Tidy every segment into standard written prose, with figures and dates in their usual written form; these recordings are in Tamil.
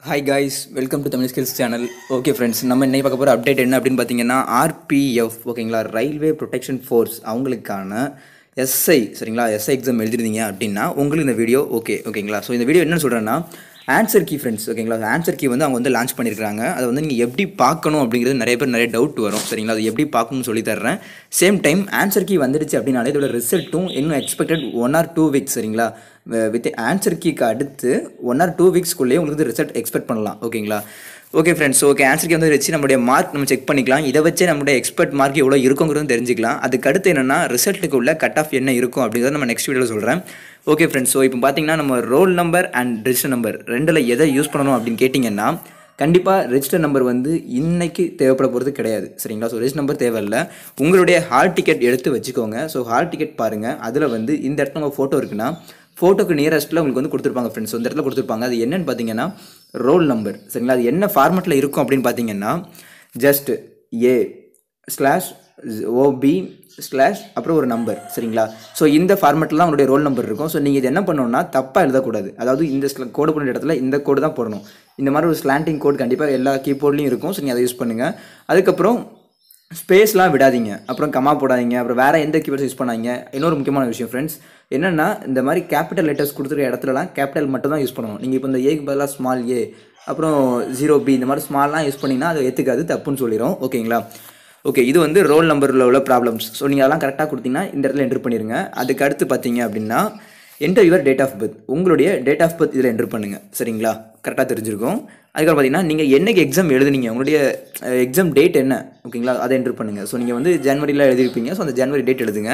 Hi guys, welcome to Tamil Skills channel. Okay friends, நம்ம இன்னைக்கு பார்க்க போகிற அப்டேட் என்ன அப்படின்னு பார்த்தீங்கன்னா ஆர்பிஎஃப் ஓகேங்களா, ரயில்வே ப்ரொடெக்ஷன் ஃபோர்ஸ் அவங்களுக்கான எஸ்ஐ சரிங்களா, எஸ்ஐ எக்ஸாம் எழுதிருந்தீங்க அப்படின்னா உங்களுக்கு இந்த வீடியோ ஓகேங்களா. ஸோ இந்த வீடியோ என்ன சொல்கிறேன்னா ஆன்சர் கீ ஃப்ரெண்ட்ஸ் ஓகேங்களா. ஆன்சர் கீ வந்து அவங்க வந்து லான்ச் பண்ணியிருக்காங்க. அதை வந்து நீங்கள் எப்படி பார்க்கணும் அப்படிங்கிறது நிறைய டவுட் வரும் சரிங்களா. அது எப்படி பார்க்கணும்னு சொல்லி தர்றேன். சேம் டைம் ஆன்சர் கீ வந்துடுச்சு அப்படின்னாலே இதோட ரிசல்ட்டும் இன்னும் எக்ஸ்பெக்டட் 1 or 2 வீக்ஸ் சரிங்களா. வித் ஆன்சர் கீக்கு அடுத்து 1 or 2 வீக்ஸ்க்குள்ளேயே உங்களுக்கு ரிசல்ட் எக்ஸ்பெக்ட் பண்ணலாம் ஓகேங்களா. Okay friends, okay answer key வந்து வச்சு நம்மளுடைய மார்க் நம்ம செக் பண்ணிக்கலாம். இதை வச்சு நம்மளுடைய எக்ஸ்பெக்ட் மார்க் எவ்வளோ இருக்குங்கிறதும் தெரிஞ்சிக்கலாம். அதுக்கு அடுத்து என்னென்னா ரிசல்ட்டுக்கு உள்ள கட் ஆஃப் என்ன இருக்கும் அப்படிங்கிறத நம்ம நெக்ஸ்ட் வீடியோவில் சொல்கிறேன். ஓகே ஃப்ரெண்ட்ஸ், ஸோ இப்போ பார்த்தீங்கன்னா நம்ம roll number and register number ரெண்டில் எதை யூஸ் பண்ணணும் அப்படின்னு கேட்டிங்கன்னா கண்டிப்பாக ரெஜிஸ்டர் நம்பர் வந்து இன்னைக்கு தேவைப்பட போகிறது கிடையாது சரிங்களா. ஸோ ரெஜிஸ்டர் நம்பர் தேவையில்லை. உங்களுடைய ஹால் டிக்கெட் எடுத்து வச்சுக்கோங்க. ஸோ ஹால் டிக்கெட் பாருங்கள், அதில் வந்து இந்த இடத்துல உங்கள் ஃபோட்டோ இருக்குன்னா ஃபோட்டோக்கு நியரஸ்ட்டில் உங்களுக்கு வந்து கொடுத்துருப்பாங்க ஃப்ரெண்ட்ஸ். இந்த இடத்துல கொடுத்துருப்பாங்க. அது என்னென்னு பார்த்தீங்கன்னா ரோல் நம்பர் சரிங்களா. அது என்ன ஃபார்மெட்டில் இருக்கும் அப்படின்னு பார்த்தீங்கன்னா ஜஸ்ட் A/OB/ அப்புறம் ஒரு நம்பர் சரிங்களா. ஸோ இந்த ஃபார்மெட்டில் தான் உங்களுடைய ரோல் நம்பர் இருக்கும். ஸோ நீங்கள் இது என்ன பண்ணணும்னா தப்பாக எழுதக்கூடாது. அதாவது இந்த கோடு போடுற இடத்துல இந்த கோடு தான் போடணும். இந்த மாதிரி ஒரு ஸ்லாண்டிங் கோட் கண்டிப்பாக எல்லா கீபோர்ட்லையும் இருக்கும். ஸோ நீங்கள் அதை யூஸ் பண்ணுங்கள். அதுக்கப்புறம் ஸ்பேஸ்லாம் விடாதீங்க, அப்புறம் கமா போடாதீங்க, அப்புறம் வேறு எந்த கீபோர்ட்ஸ் யூஸ் பண்ணாதீங்க. இன்னொரு முக்கியமான விஷயம் ஃப்ரெண்ட்ஸ் என்னென்னா இந்த மாதிரி கேபிட்டல் லெட்டர்ஸ் கொடுத்துருக்க இடத்துலலாம் கேபிட்டல் மட்டும் தான் யூஸ் பண்ணணும். நீங்கள் இப்போ இந்த ஏக்கு பதிலாக ஸ்மால் ஏ அப்புறம் 0B இந்த மாதிரி ஸ்மால்லாம் யூஸ் பண்ணிங்கன்னா அது ஏற்றுக்காது, தப்புன்னு சொல்லிடும் ஓகேங்களா. ஓகே, இது வந்து ரோல் நம்பரில் உள்ள ப்ராப்ளம்ஸ். ஸோ நீங்கள் அதெல்லாம் கரெக்டாக கொடுத்தீங்கன்னா இந்த இடத்துல என்ட்ரு பண்ணிடுங்க. அதுக்கு அடுத்து பார்த்தீங்க அப்படின்னா enter your date of birth. உங்களுடைய டேட் ஆஃப் பர்த் இதில் என்ட்ரு பண்ணுங்கள் சரிங்களா. கரெக்டாக தெரிஞ்சிருக்கும். அதுக்கப்புறம் பார்த்தீங்கன்னா நீங்கள் என்னைக்கு எக்ஸாம் எழுதுனீங்க, உங்களுடைய எக்ஸாம் டேட் என்ன ஓகேங்களா, அதை என்ட்ரு பண்ணுங்கள். ஸோ நீங்கள் வந்து ஜனவரியில் எழுதிருப்பீங்க. ஸோ அந்த ஜனவரி டேட் எழுதுங்க.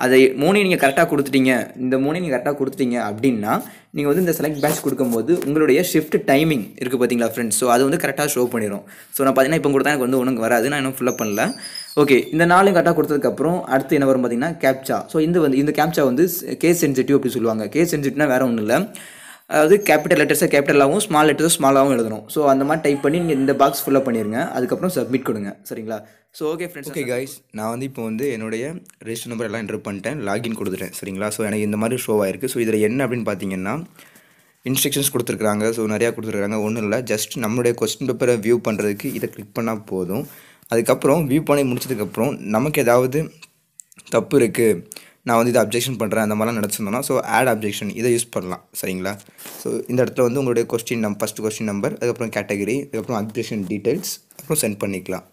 அதை 3 நீங்கள் கரெக்டாக கொடுத்துட்டீங்க. இந்த 3 நீங்கள் கரெக்டாக கொடுத்துட்டீங்க அப்படின்னா நீங்கள் வந்து இந்த செலக்ட் பேட்ச் கொடுக்கும்போது உங்களுடைய ஷிஃப்ட் டைமிங் இருக்குது பார்த்தீங்களா ஃப்ரெண்ட்ஸ். ஸோ அது வந்து கரெக்டாக ஷோ பண்ணிடும். ஸோ நான் பார்த்தீங்கன்னா இப்போ கொடுத்தா எனக்கு வந்து ஒன்றும் வராது, நான் இன்னும் ஃபில்அப் பண்ணல. ஓகே, இந்த 4 கரெக்டாக கொடுத்ததுக்கப்புறம் அடுத்து என்ன வரும் பார்த்தீங்கன்னா கேப்சா. ஸோ இந்த கேப்சா வந்து கேஸ் சென்சிட்டிவ் அப்படி சொல்லுவாங்க. கேஸ் சென்சிட்டிவ்னா வேறு ஒன்றும் இல்லை, அதாவது கேபிட்டல் லெட்டர்ஸை கேபிட்டலாகவும் ஸ்மால் லெட்டர்ஸை ஸ்மாலாகவும் எழுதணும். ஸோ அந்த மாதிரி டைப் பண்ணி நீங்கள் இந்த பாக்ஸ் ஃபுல்லாக பண்ணிடுங்க. அதுக்கப்புறம் சப்மிட் கொடுங்க சரிங்களா. So okay friends, okay guys, நான் வந்து இப்போ வந்து என்னுடைய ரெஜிஸ்டர் நம்பர் எல்லாம் என்ட்ரு பண்ணிட்டேன், லாகின் கொடுத்துட்டேன் சரிங்களா. ஸோ எனக்கு இந்த மாதிரி ஷோ ஆயிருக்கு. ஸோ இதில் என்ன அப்படின்னு பார்த்தீங்கன்னா இன்ஸ்ட்ரக்ஷன்ஸ் கொடுத்துருக்காங்க. ஸோ நிறையா கொடுத்துருக்காங்க. ஒன்றும் இல்லை, ஜஸ்ட் நம்மளுடைய கொஸ்டின் பேப்பரை வியூ பண்ணுறதுக்கு இதை கிளிக் பண்ணால் போதும். அதுக்கப்புறம் வியூ பண்ணி முடிச்சதுக்கப்புறம் நமக்கு ஏதாவது தப்பு இருக்குது, நான் வந்து இதை அப்ஜெக்ஷன் பண்ணுறேன் அந்த மாதிரிலாம் நடச்சிருந்தோன்னா ஸோ ஆட் அப்ஜெக்ஷன் இதை யூஸ் பண்ணலாம் சரிங்களா. ஸோ இந்த இடத்துல வந்து உங்களுடைய ஃபஸ்ட்டு கொஸ்டின் நம்பர், அதுக்கப்புறம் கேட்டகரி, அதுக்கப்புறம் அப்ஜெக்ஷன் டீட்டெயில்ஸ், அப்புறம் சென்ட் பண்ணிக்கலாம்.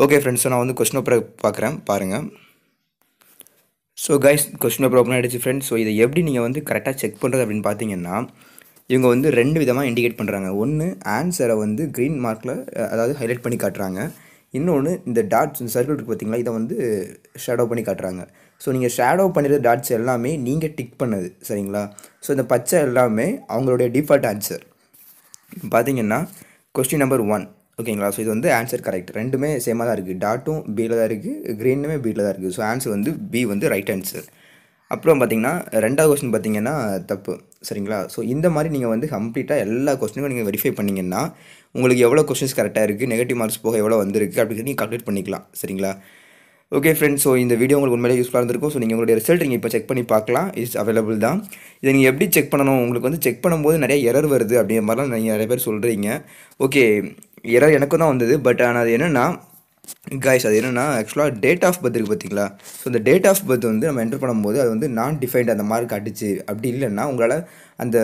ஓகே ஃப்ரெண்ட்ஸ், ஸோ நான் வந்து கொஸ்டின் பேப்பரை பார்க்குறேன் பாருங்கள். So guys, question paper open ஆகிடுச்சு ஃப்ரெண்ட்ஸ். ஸோ இதை எப்படி நீங்கள் வந்து கரெக்டாக செக் பண்ணுறது அப்படின்னு பார்த்தீங்கன்னா இவங்க வந்து 2 விதமாக இண்டிகேட் பண்ணுறாங்க. ஒன்று ஆன்சரை வந்து க்ரீன் மார்க்கில் அதாவது ஹைலைட் பண்ணி காட்டுறாங்க. இன்னொன்று இந்த டாட்ஸ் இந்த சர்க்கிள் இருக்குது பார்த்தீங்களா, இதை வந்து ஷேடோ பண்ணி காட்டுறாங்க. ஸோ நீங்கள் ஷேடோ பண்ணிடுற டாட்ஸ் எல்லாமே நீங்கள் டிக் பண்ணது சரிங்களா. ஸோ இந்த பச்சை எல்லாமே அவங்களுடைய டிஃபால்ட் ஆன்சர். பார்த்தீங்கன்னா கொஸ்டின் நம்பர் 1 ஓகேங்களா. ஸோ இது வந்து ஆன்சர் கரெக்ட், ரெண்டுமே சேமாக தான் இருக்குது. டாட்டும் பியில் தான் இருக்குது, க்ரீனுமே பியில் தான் இருக்குது. ஸோ ஆன்சர் வந்து பி வந்து ரைட் ஆன்சர். அப்புறம் பார்த்தீங்கன்னா 2வது கொஸ்டின் பார்த்தீங்கன்னா தப்பு சரிங்களா. ஸோ இந்த மாதிரி நீங்கள் வந்து கம்ப்ளீட்டாக எல்லா கொஸ்டினுக்கும் நீங்கள் வெரிஃபை பண்ணிங்கன்னா உங்களுக்கு எவ்வளோ கொஸ்டின்ஸ் கரெக்டாக இருக்குது, நெகட்டிவ் மார்க்ஸ் போக எவ்வளோ வந்திருக்கு அப்படின்னு நீங்கள் கால்குலேட் பண்ணிக்கலாம் சரிங்களா. ஓகே ஃப்ரெண்ட்ஸ், ஸோ இந்த வீடியோ உங்களுக்கு உண்மையிலே யூஸ்ஃபுல்லாக இருந்திருக்கும். ஸோ நீங்கள் உங்களுடைய ரிசல்ட் நீங்கள் இப்போ செக் பண்ணி பார்க்கலாம். இட்ஸ் அவைலபிள் தான். இதை நீங்கள் எப்படி செக் பண்ணணும், உங்களுக்கு வந்து செக் பண்ணும்போது நிறைய எரர் வருது அப்படிங்கிற மாதிரிலாம் நீங்கள் நிறைய பேர் சொல்கிறீங்க. ஓகே, எரர் எனக்கும் தான் வந்தது. பட் ஆனால் அது என்னென்னா கைஸ், அது என்னென்னா ஆக்சுவலாக டேட் ஆஃப் பர்த் இருக்குது பார்த்தீங்களா. ஸோ இந்த டேட் ஆஃப் பர்த் வந்து நம்ம என்டர் பண்ணும்போது அது வந்து நான் டிஃபைன்ட் அந்த மார்க் அடிச்சு அப்படி இல்லைன்னா உங்களால் அந்த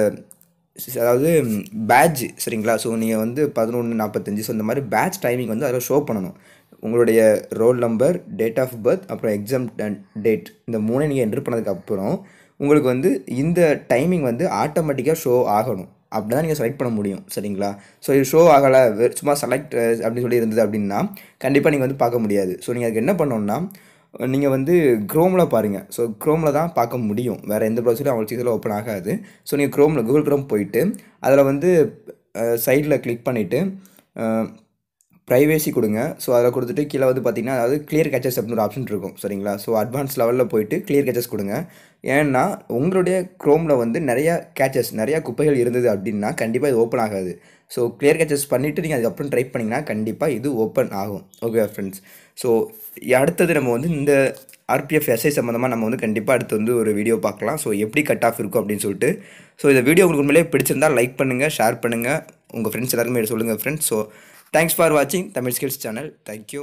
அதாவது பேட்ச் சரிங்களா. ஸோ நீங்கள் வந்து 11:45 ஸோ இந்த மாதிரி பேட்ச் டைமிங் வந்து அதில் ஷோ பண்ணணும். உங்களுடைய roll number, date of birth, அப்புறம் எக்ஸாம் டேட், இந்த 3 நீங்கள் என்ட்ரு பண்ணதுக்கப்புறம் உங்களுக்கு வந்து இந்த டைமிங் வந்து ஆட்டோமேட்டிக்காக ஷோ ஆகணும். அப்படி தான் நீங்கள் செலக்ட் பண்ண முடியும் சரிங்களா. ஸோ இது ஷோ ஆகலை, சும்மா செலக்ட் அப்படின்னு சொல்லி இருந்தது அப்படின்னா கண்டிப்பாக நீங்கள் வந்து பார்க்க முடியாது. ஸோ நீங்கள் அதுக்கு என்ன பண்ணணுன்னா நீங்கள் வந்து க்ரோமில் பாருங்கள். ஸோ க்ரோமில் தான் பார்க்க முடியும், வேறு எந்த ப்ரௌசரும் அவங்களுக்கு இதில் ஓப்பன் ஆகாது. ஸோ நீங்கள் க்ரோமில் கூகுள் க்ரோம் போயிட்டு அதில் வந்து சைடில் கிளிக் பண்ணிவிட்டு ப்ரைவேசி கொடுங்க. ஸோ அதில் கொடுத்துட்டு கீழே வந்து பார்த்திங்கன்னா அதாவது கிளியர் கேச்சஸ் அப்படின்னு ஒரு ஆப்ஷன் இருக்கும் சரிங்களா. ஸோ அட்வான்ஸ் லெவலில் போயிட்டு கிளியர் கேச்சஸ் கொடுங்க. ஏன்னா உங்களுடைய க்ரோமில் வந்து நிறையா குப்பைகள் இருந்தது அப்படின்னா கண்டிப்பாக இது ஓப்பன் ஆகாது. ஸோ கிளியர் கேச்சஸ் பண்ணிவிட்டு நீங்கள் அதுக்கப்புறம் ட்ரை பண்ணிங்கன்னா கண்டிப்பாக இது ஓப்பன் ஆகும். ஓகே ஃப்ரெண்ட்ஸ், ஸோ அடுத்தது நம்ம வந்து இந்த ஆர்பிஎஃப் எஸ்ஐ சம்மந்தமாக நம்ம வந்து கண்டிப்பாக அடுத்து வந்து ஒரு வீடியோ பார்க்கலாம். ஸோ எப்படி கட் ஆஃப் இருக்கும் அப்படின்னு சொல்லிட்டு. ஸோ இந்த வீடியோ உங்களுக்கு உண்மையிலே பிடிச்சிருந்தால் லைக் பண்ணுங்கள், ஷேர் பண்ணுங்கள். உங்கள் ஃப்ரெண்ட்ஸ் எல்லாருமே சொல்லுங்கள் ஃப்ரெண்ட்ஸ். ஸோ தேங்க்ஸ் ஃபார் வாட்சிங் தமிழ் ஸ்கில்ஸ் சேனல். தேங்க்யூ.